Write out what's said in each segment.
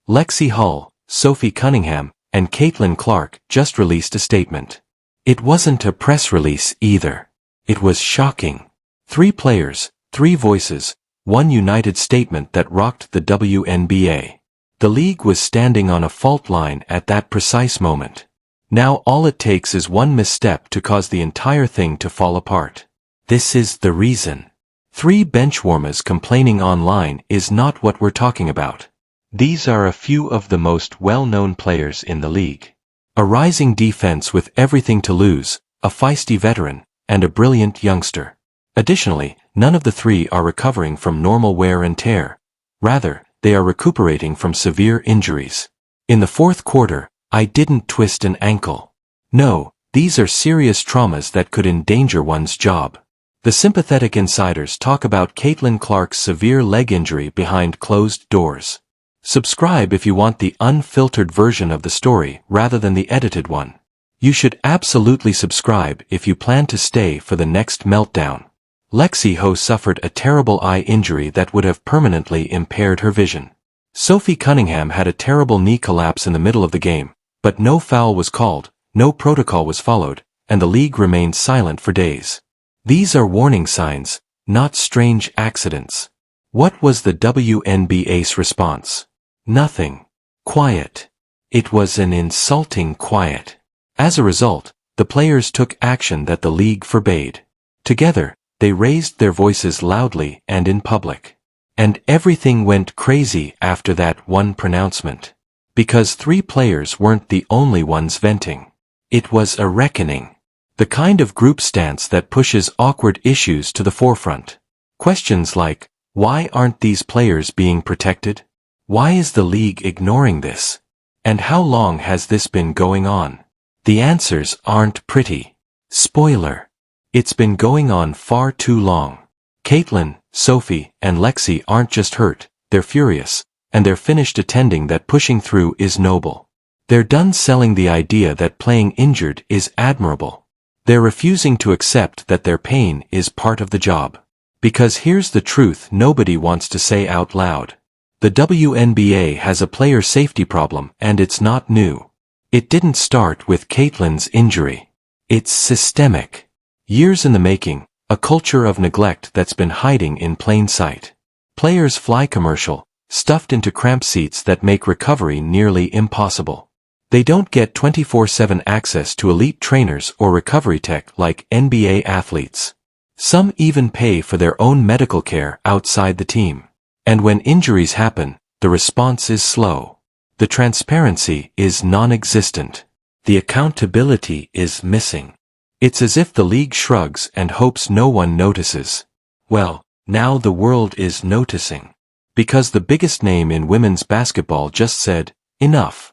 Lexie Hull, Sophie Cunningham, and Caitlin Clark just released a statement. It wasn't a press release either. It was shocking. 3 players, 3 voices, one united statement that rocked the WNBA. The league was standing on a fault line at that precise moment. Now all it takes is one misstep to cause the entire thing to fall apart. This is the reason. 3 benchwarmers complaining online is not what we're talking about. These are a few of the most well-known players in the league. A rising defense with everything to lose, a feisty veteran, and a brilliant youngster. Additionally, none of the 3 are recovering from normal wear and tear. Rather, they are recuperating from severe injuries. In the 4th quarter, I didn't twist an ankle. No, these are serious traumas that could endanger one's job. The sympathetic insiders talk about Caitlin Clark's severe leg injury behind closed doors. Subscribe if you want the unfiltered version of the story rather than the edited one. You should absolutely subscribe if you plan to stay for the next meltdown. Lexie Ho suffered a terrible eye injury that would have permanently impaired her vision. Sophie Cunningham had a terrible knee collapse in the middle of the game, but no foul was called, no protocol was followed, and the league remained silent for days. These are warning signs, not strange accidents. What was the WNBA's response? Nothing. Quiet. It was an insulting quiet. As a result, the players took action that the league forbade. Together, they raised their voices loudly and in public. And everything went crazy after that one pronouncement. Because 3 players weren't the only ones venting. It was a reckoning. The kind of group stance that pushes awkward issues to the forefront. Questions like, why aren't these players being protected? Why is the league ignoring this? And how long has this been going on? The answers aren't pretty. Spoiler. It's been going on far too long. Caitlin, Sophie, and Lexie aren't just hurt, they're furious, and they're finished attending that pushing through is noble. They're done selling the idea that playing injured is admirable. They're refusing to accept that their pain is part of the job. Because here's the truth nobody wants to say out loud. The WNBA has a player safety problem and it's not new. It didn't start with Caitlin's injury. It's systemic. Years in the making, a culture of neglect that's been hiding in plain sight. Players fly commercial, stuffed into cramped seats that make recovery nearly impossible. They don't get 24/7 access to elite trainers or recovery tech like NBA athletes. Some even pay for their own medical care outside the team. And when injuries happen, the response is slow. The transparency is non-existent. The accountability is missing. It's as if the league shrugs and hopes no one notices. Well, now the world is noticing. Because the biggest name in women's basketball just said, enough.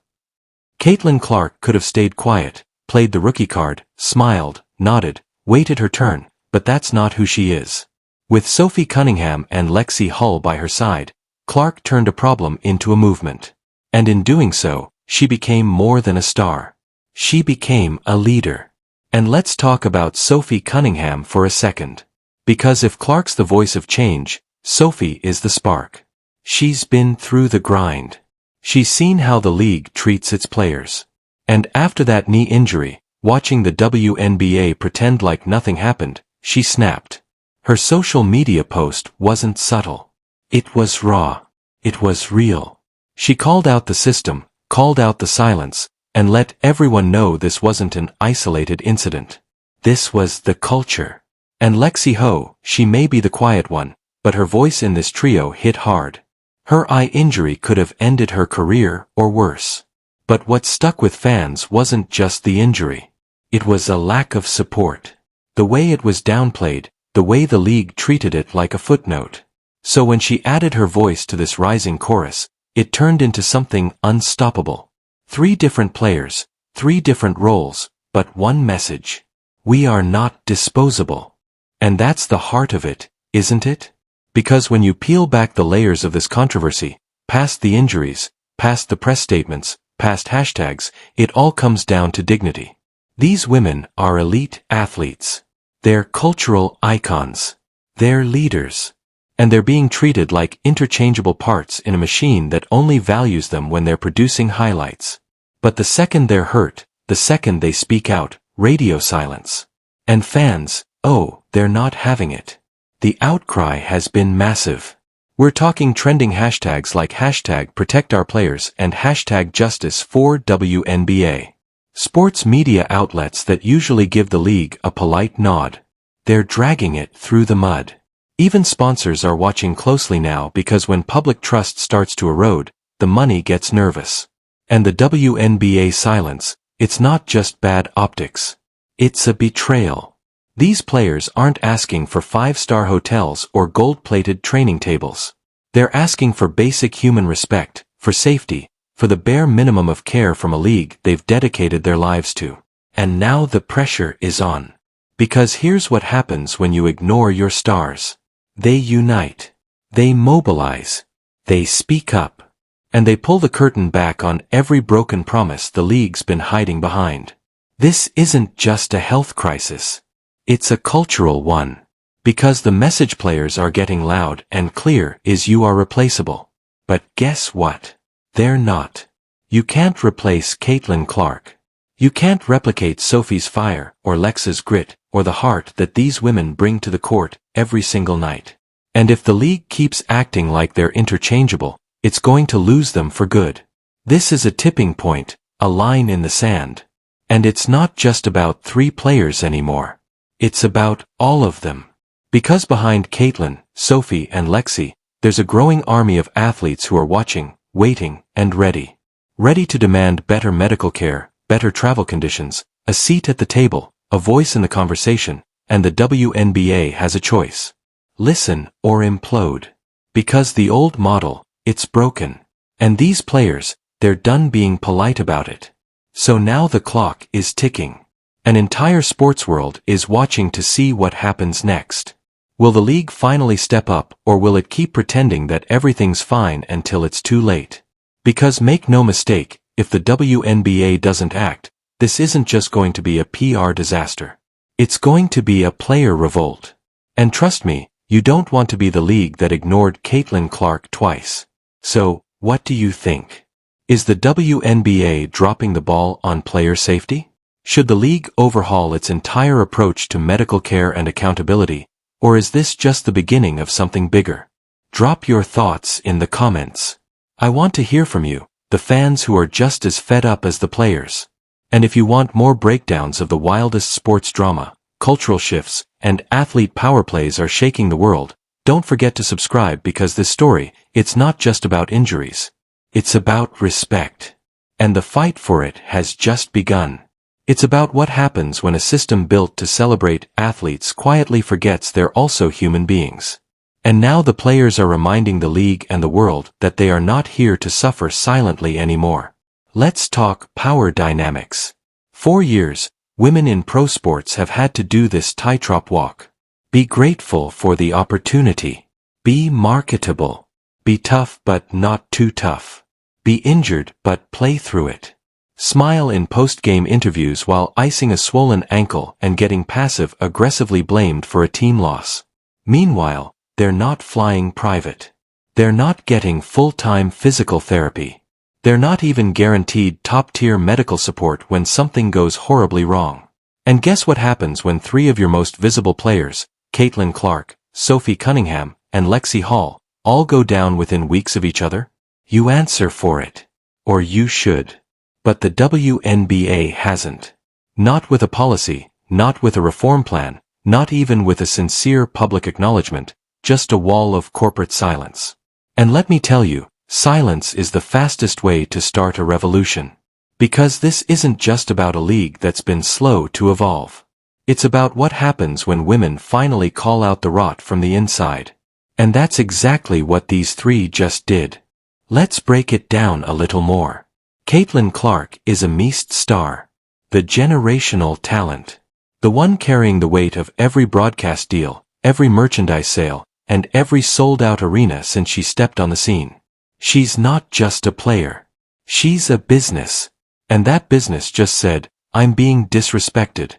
Caitlin Clark could have stayed quiet, played the rookie card, smiled, nodded, waited her turn, but that's not who she is. With Sophie Cunningham and Lexie Hull by her side, Clark turned a problem into a movement. And in doing so, she became more than a star. She became a leader. And let's talk about Sophie Cunningham for a second. Because if Clark's the voice of change, Sophie is the spark. She's been through the grind. She's seen how the league treats its players. And after that knee injury, watching the WNBA pretend like nothing happened, she snapped. Her social media post wasn't subtle. It was raw. It was real. She called out the system, called out the silence, and let everyone know this wasn't an isolated incident. This was the culture. And Lexie Ho, she may be the quiet one, but her voice in this trio hit hard. Her eye injury could have ended her career or worse. But what stuck with fans wasn't just the injury. It was a lack of support. The way it was downplayed, the way the league treated it like a footnote. So when she added her voice to this rising chorus, it turned into something unstoppable. 3 different players, 3 different roles, but one message. We are not disposable. And that's the heart of it, isn't it? Because when you peel back the layers of this controversy, past the injuries, past the press statements, past hashtags, it all comes down to dignity. These women are elite athletes. They're cultural icons. They're leaders. And they're being treated like interchangeable parts in a machine that only values them when they're producing highlights. But the second they're hurt, the second they speak out, radio silence. And fans, oh, they're not having it. The outcry has been massive. We're talking trending hashtags like hashtag protect our players and hashtag justice for WNBA. Sports media outlets that usually give the league a polite nod. They're dragging it through the mud. Even sponsors are watching closely now because when public trust starts to erode, the money gets nervous. And the WNBA silence, it's not just bad optics. It's a betrayal. These players aren't asking for 5-star hotels or gold-plated training tables. They're asking for basic human respect, for safety, for the bare minimum of care from a league they've dedicated their lives to. And now the pressure is on. Because here's what happens when you ignore your stars. They unite. They mobilize. They speak up. And they pull the curtain back on every broken promise the league's been hiding behind. This isn't just a health crisis. It's a cultural one. Because the message players are getting loud and clear is you are replaceable. But guess what? They're not. You can't replace Caitlin Clark. You can't replicate Sophie's fire or Lexie's grit or the heart that these women bring to the court every single night. And if the league keeps acting like they're interchangeable, it's going to lose them for good. This is a tipping point, a line in the sand. And it's not just about 3 players anymore. It's about all of them. Because behind Caitlin, Sophie, and Lexie, there's a growing army of athletes who are watching, waiting, and ready. Ready to demand better medical care, better travel conditions, a seat at the table, a voice in the conversation, and the WNBA has a choice. Listen or implode. Because the old model, it's broken. And these players, they're done being polite about it. So now the clock is ticking. An entire sports world is watching to see what happens next. Will the league finally step up, or will it keep pretending that everything's fine until it's too late? Because make no mistake, if the WNBA doesn't act, this isn't just going to be a PR disaster. It's going to be a player revolt. And trust me, you don't want to be the league that ignored Caitlin Clark twice. So, what do you think? Is the WNBA dropping the ball on player safety? Should the league overhaul its entire approach to medical care and accountability, or is this just the beginning of something bigger? Drop your thoughts in the comments. I want to hear from you, the fans who are just as fed up as the players. And if you want more breakdowns of the wildest sports drama, cultural shifts, and athlete power plays are shaking the world, don't forget to subscribe because this story, it's not just about injuries. It's about respect. And the fight for it has just begun. It's about what happens when a system built to celebrate athletes quietly forgets they're also human beings. And now the players are reminding the league and the world that they are not here to suffer silently anymore. Let's talk power dynamics. 4 years, women in pro sports have had to do this tightrope walk. Be grateful for the opportunity. Be marketable. Be tough but not too tough. Be injured but play through it. Smile in post-game interviews while icing a swollen ankle and getting passive-aggressively blamed for a team loss. Meanwhile, they're not flying private. They're not getting full-time physical therapy. They're not even guaranteed top-tier medical support when something goes horribly wrong. And guess what happens when 3 of your most visible players, Caitlin Clark, Sophie Cunningham, and Lexie Hall, all go down within weeks of each other? You answer for it. Or you should. But the WNBA hasn't. Not with a policy, not with a reform plan, not even with a sincere public acknowledgement, just a wall of corporate silence. And let me tell you, silence is the fastest way to start a revolution. Because this isn't just about a league that's been slow to evolve. It's about what happens when women finally call out the rot from the inside. And that's exactly what these 3 just did. Let's break it down a little more. Caitlin Clark is a meest star. The generational talent. The one carrying the weight of every broadcast deal, every merchandise sale, and every sold-out arena since she stepped on the scene. She's not just a player. She's a business. And that business just said, I'm being disrespected.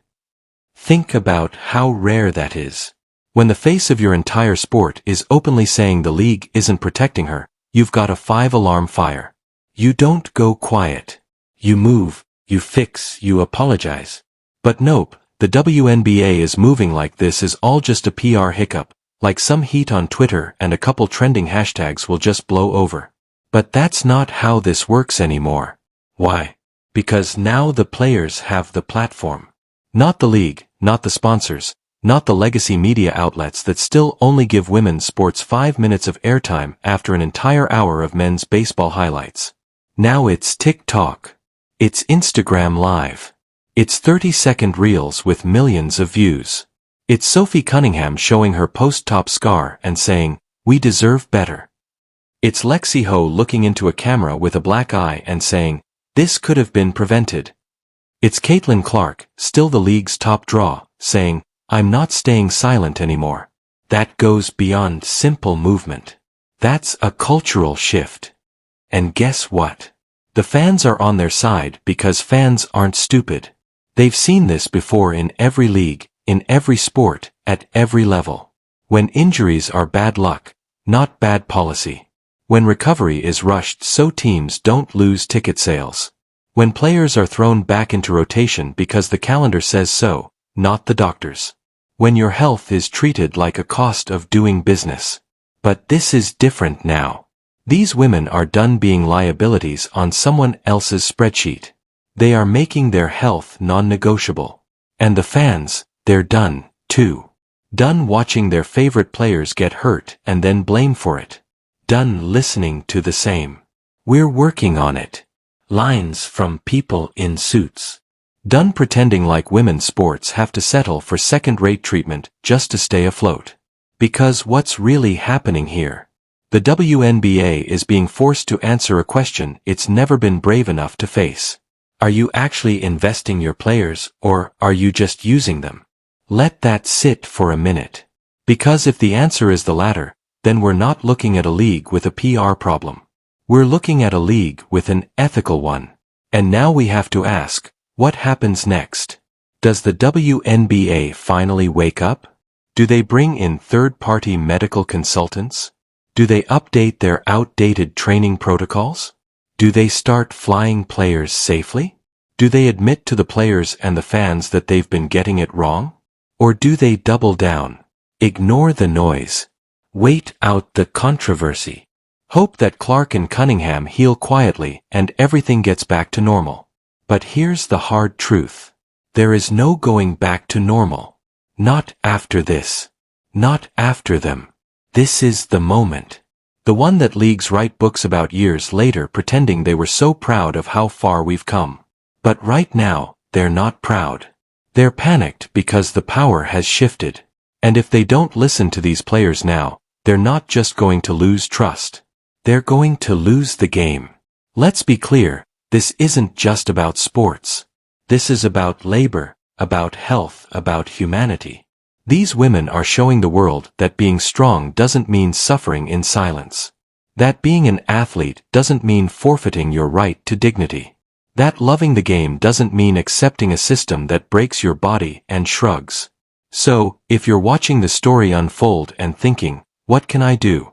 Think about how rare that is. When the face of your entire sport is openly saying the league isn't protecting her, you've got a 5-alarm fire. You don't go quiet. You move, you fix, you apologize. But nope, the WNBA is moving like this is all just a PR hiccup, like some heat on Twitter and a couple trending hashtags will just blow over. But that's not how this works anymore. Why? Because now the players have the platform. Not the league, not the sponsors, not the legacy media outlets that still only give women's sports 5 minutes of airtime after an entire hour of men's baseball highlights. Now it's TikTok. It's Instagram Live. It's 30-second reels with millions of views. It's Sophie Cunningham showing her post-top scar and saying, "We deserve better." It's Lexie looking into a camera with a black eye and saying, "This could have been prevented." It's Caitlin Clark, still the league's top draw, saying, "I'm not staying silent anymore." That goes beyond simple movement. That's a cultural shift. And guess what? The fans are on their side because fans aren't stupid. They've seen this before in every league, in every sport, at every level. When injuries are bad luck, not bad policy. When recovery is rushed so teams don't lose ticket sales. When players are thrown back into rotation because the calendar says so, not the doctors. When your health is treated like a cost of doing business. But this is different now. These women are done being liabilities on someone else's spreadsheet. They are making their health non-negotiable. And the fans, they're done, too. Done watching their favorite players get hurt and then blame for it. Done listening to the same "We're working on it" lines from people in suits. Done pretending like women's sports have to settle for second-rate treatment just to stay afloat. Because what's really happening here? The WNBA is being forced to answer a question it's never been brave enough to face. Are you actually investing your players, or are you just using them? Let that sit for a minute. Because if the answer is the latter, then we're not looking at a league with a PR problem. We're looking at a league with an ethical one. And now we have to ask, what happens next? Does the WNBA finally wake up? Do they bring in third-party medical consultants? Do they update their outdated training protocols? Do they start flying players safely? Do they admit to the players and the fans that they've been getting it wrong? Or do they double down? Ignore the noise. Wait out the controversy. Hope that Clark and Cunningham heal quietly and everything gets back to normal. But here's the hard truth. There is no going back to normal. Not after this. Not after them. This is the moment. The one that leagues write books about years later pretending they were so proud of how far we've come. But right now, they're not proud. They're panicked because the power has shifted. And if they don't listen to these players now, they're not just going to lose trust. They're going to lose the game. Let's be clear, this isn't just about sports. This is about labor, about health, about humanity. These women are showing the world that being strong doesn't mean suffering in silence. That being an athlete doesn't mean forfeiting your right to dignity. That loving the game doesn't mean accepting a system that breaks your body and shrugs. So, if you're watching the story unfold and thinking, what can I do?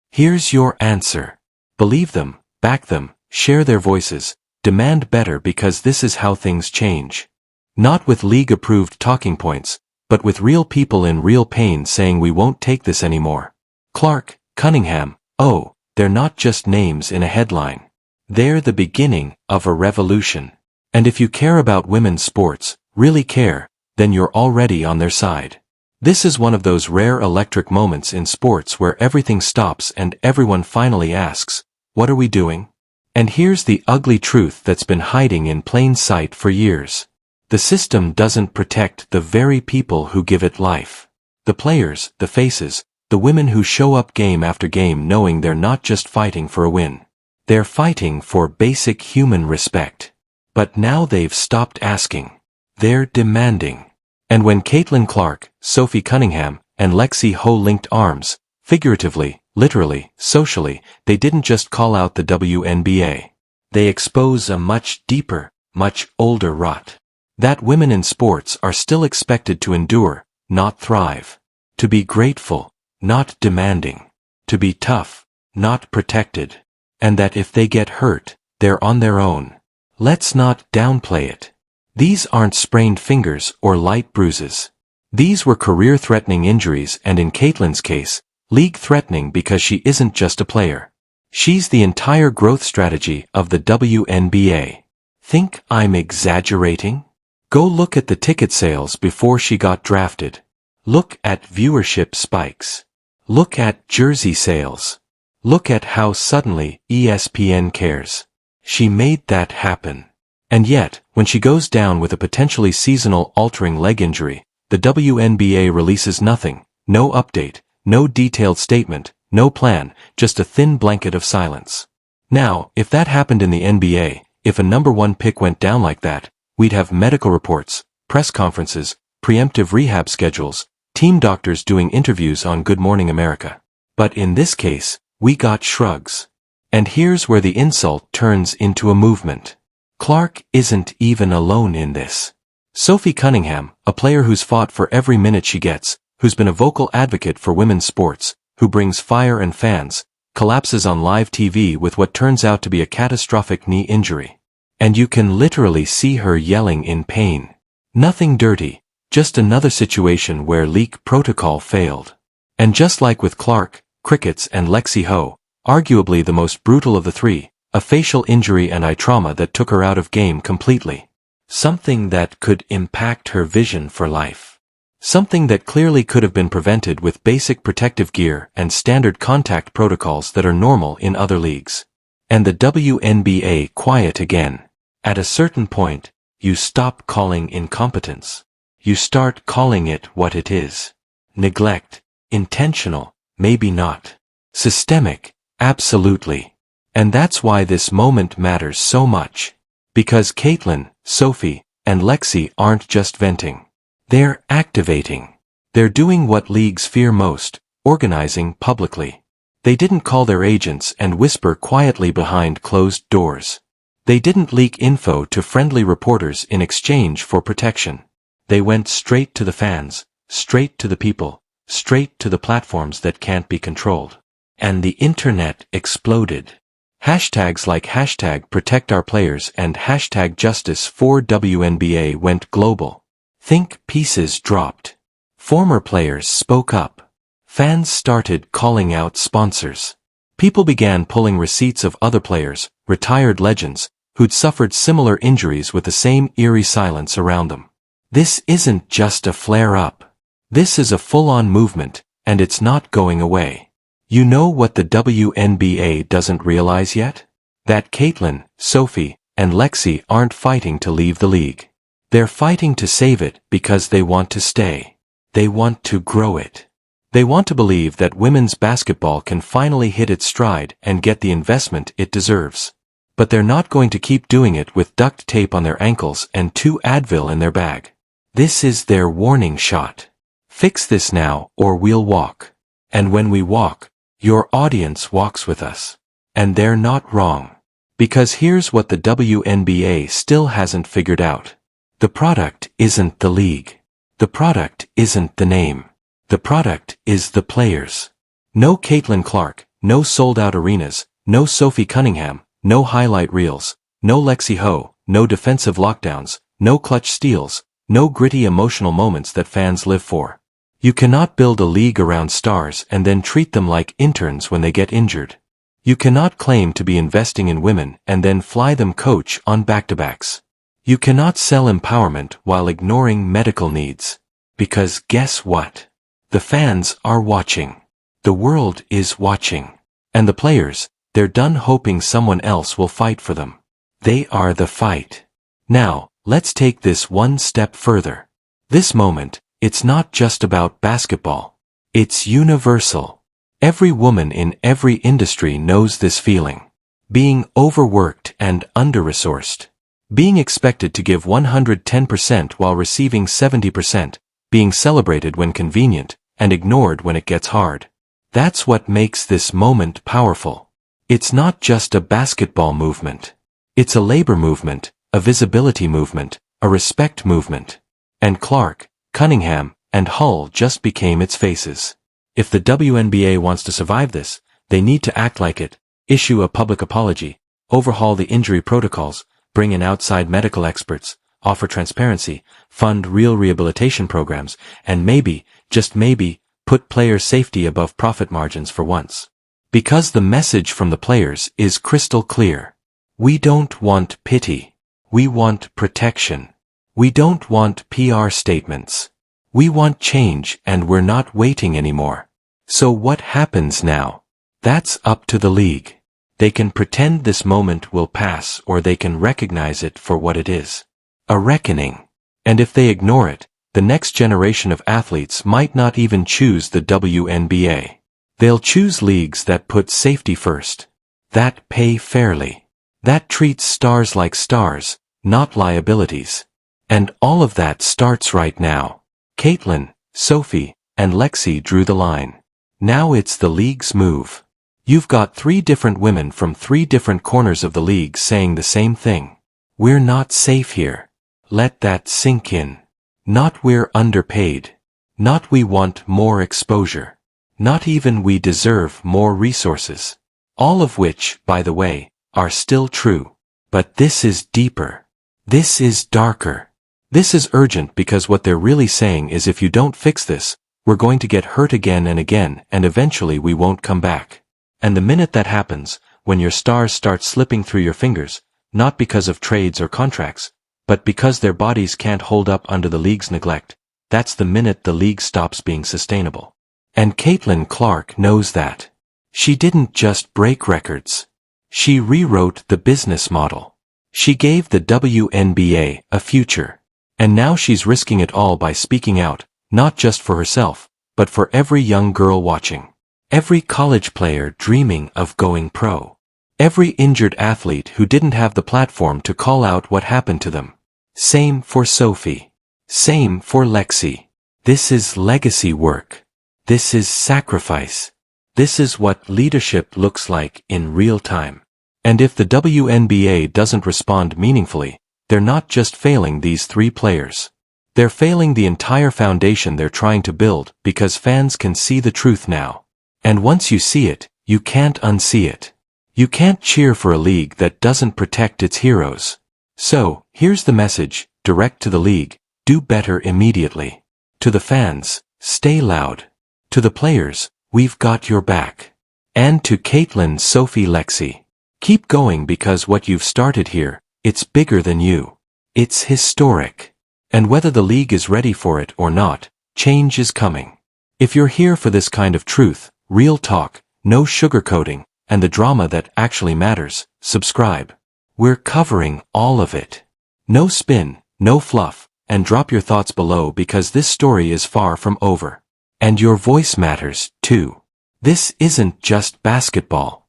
Here's your answer. Believe them, back them, share their voices, demand better because this is how things change. Not with league-approved talking points, but with real people in real pain saying we won't take this anymore. Clark, Cunningham, oh, they're not just names in a headline. They're the beginning of a revolution. And if you care about women's sports, really care, then you're already on their side. This is one of those rare electric moments in sports where everything stops and everyone finally asks, what are we doing? And here's the ugly truth that's been hiding in plain sight for years. The system doesn't protect the very people who give it life. The players, the faces, the women who show up game after game knowing they're not just fighting for a win. They're fighting for basic human respect. But now they've stopped asking. They're demanding. And when Caitlin Clark, Sophie Cunningham, and Lexie linked arms, figuratively, literally, socially, they didn't just call out the WNBA. They expose a much deeper, much older rot. That women in sports are still expected to endure, not thrive. To be grateful, not demanding. To be tough, not protected. And that if they get hurt, they're on their own. Let's not downplay it. These aren't sprained fingers or light bruises. These were career-threatening injuries, and in Caitlin's case, league-threatening, because she isn't just a player. She's the entire growth strategy of the WNBA. Think I'm exaggerating? Go look at the ticket sales before she got drafted. Look at viewership spikes. Look at jersey sales. Look at how suddenly ESPN cares. She made that happen. And yet, when she goes down with a potentially seasonal-altering leg injury, the WNBA releases nothing, no update, no detailed statement, no plan, just a thin blanket of silence. Now, if that happened in the NBA, if a #1 pick went down like that, we'd have medical reports, press conferences, preemptive rehab schedules, team doctors doing interviews on Good Morning America. But in this case, we got shrugs. And here's where the insult turns into a movement. Clark isn't even alone in this. Sophie Cunningham, a player who's fought for every minute she gets, who's been a vocal advocate for women's sports, who brings fire and fans, collapses on live TV with what turns out to be a catastrophic knee injury. And you can literally see her yelling in pain. Nothing dirty, just another situation where leak protocol failed. And just like with Clark, Crickets and Lexie Ho, arguably the most brutal of the three, a facial injury and eye trauma that took her out of game completely. Something that could impact her vision for life. Something that clearly could have been prevented with basic protective gear and standard contact protocols that are normal in other leagues. And the WNBA quiet again. At a certain point, you stop calling incompetence. You start calling it what it is. Neglect. Intentional. Maybe not. Systemic. Absolutely. And that's why this moment matters so much. Because Caitlin, Sophie, and Lexie aren't just venting. They're activating. They're doing what leagues fear most, organizing publicly. They didn't call their agents and whisper quietly behind closed doors. They didn't leak info to friendly reporters in exchange for protection. They went straight to the fans, straight to the people, straight to the platforms that can't be controlled. And the internet exploded. Hashtags like #ProtectOurPlayers and #Justice4WNBA went global. Think pieces dropped. Former players spoke up. Fans started calling out sponsors. People began pulling receipts of other players, retired legends, who'd suffered similar injuries with the same eerie silence around them. This isn't just a flare-up. This is a full-on movement, and it's not going away. You know what the WNBA doesn't realize yet? That Caitlin, Sophie, and Lexie aren't fighting to leave the league. They're fighting to save it because they want to stay. They want to grow it. They want to believe that women's basketball can finally hit its stride and get the investment it deserves. But they're not going to keep doing it with duct tape on their ankles and 2 Advil in their bag. This is their warning shot. Fix this now or we'll walk. And when we walk, your audience walks with us. And they're not wrong. Because here's what the WNBA still hasn't figured out. The product isn't the league. The product isn't the name. The product is the players. No Caitlin Clark, no sold-out arenas, no Sophie Cunningham, no highlight reels, no Lexie Ho, no defensive lockdowns, no clutch steals, no gritty emotional moments that fans live for. You cannot build a league around stars and then treat them like interns when they get injured. You cannot claim to be investing in women and then fly them coach on back-to-backs. You cannot sell empowerment while ignoring medical needs. Because guess what? The fans are watching. The world is watching. And the players, they're done hoping someone else will fight for them. They are the fight. Now, let's take this one step further. This moment, it's not just about basketball. It's universal. Every woman in every industry knows this feeling. Being overworked and under-resourced. Being expected to give 110% while receiving 70%. Being celebrated when convenient, and ignored when it gets hard. That's what makes this moment powerful. It's not just a basketball movement. It's a labor movement, a visibility movement, a respect movement. And Clark, Cunningham, and Hull just became its faces. If the WNBA wants to survive this, they need to act like it, issue a public apology, overhaul the injury protocols, bring in outside medical experts, offer transparency, fund real rehabilitation programs, and maybe, just maybe, put player safety above profit margins for once. Because the message from the players is crystal clear. We don't want pity. We want protection. We don't want PR statements. We want change, and we're not waiting anymore. So what happens now? That's up to the league. They can pretend this moment will pass, or they can recognize it for what it is. A reckoning. And if they ignore it, the next generation of athletes might not even choose the WNBA. They'll choose leagues that put safety first, that pay fairly, that treats stars like stars, not liabilities. And all of that starts right now. Caitlin, Sophie, and Lexie drew the line. Now it's the league's move. You've got 3 different women from 3 different corners of the league saying the same thing. We're not safe here. Let that sink in. Not we're underpaid. Not we want more exposure. Not even we deserve more resources. All of which, by the way, are still true. But this is deeper. This is darker. This is urgent because what they're really saying is if you don't fix this, we're going to get hurt again and again, and eventually we won't come back. And the minute that happens, when your stars start slipping through your fingers, not because of trades or contracts, but because their bodies can't hold up under the league's neglect, that's the minute the league stops being sustainable. And Caitlin Clark knows that. She didn't just break records. She rewrote the business model. She gave the WNBA a future. And now she's risking it all by speaking out, not just for herself, but for every young girl watching. Every college player dreaming of going pro. Every injured athlete who didn't have the platform to call out what happened to them. Same for Sophie. Same for Lexie. This is legacy work. This is sacrifice. This is what leadership looks like in real time. And if the WNBA doesn't respond meaningfully, they're not just failing these 3 players. They're failing the entire foundation they're trying to build because fans can see the truth now. And once you see it, you can't unsee it. You can't cheer for a league that doesn't protect its heroes. So, here's the message, direct to the league, do better immediately. To the fans, stay loud. To the players, we've got your back. And to Caitlin, Sophie, Lexie, keep going because what you've started here, it's bigger than you. It's historic. And whether the league is ready for it or not, change is coming. If you're here for this kind of truth, real talk, no sugarcoating, and the drama that actually matters, subscribe. We're covering all of it. No spin, no fluff, and drop your thoughts below because this story is far from over. And your voice matters, too. This isn't just basketball.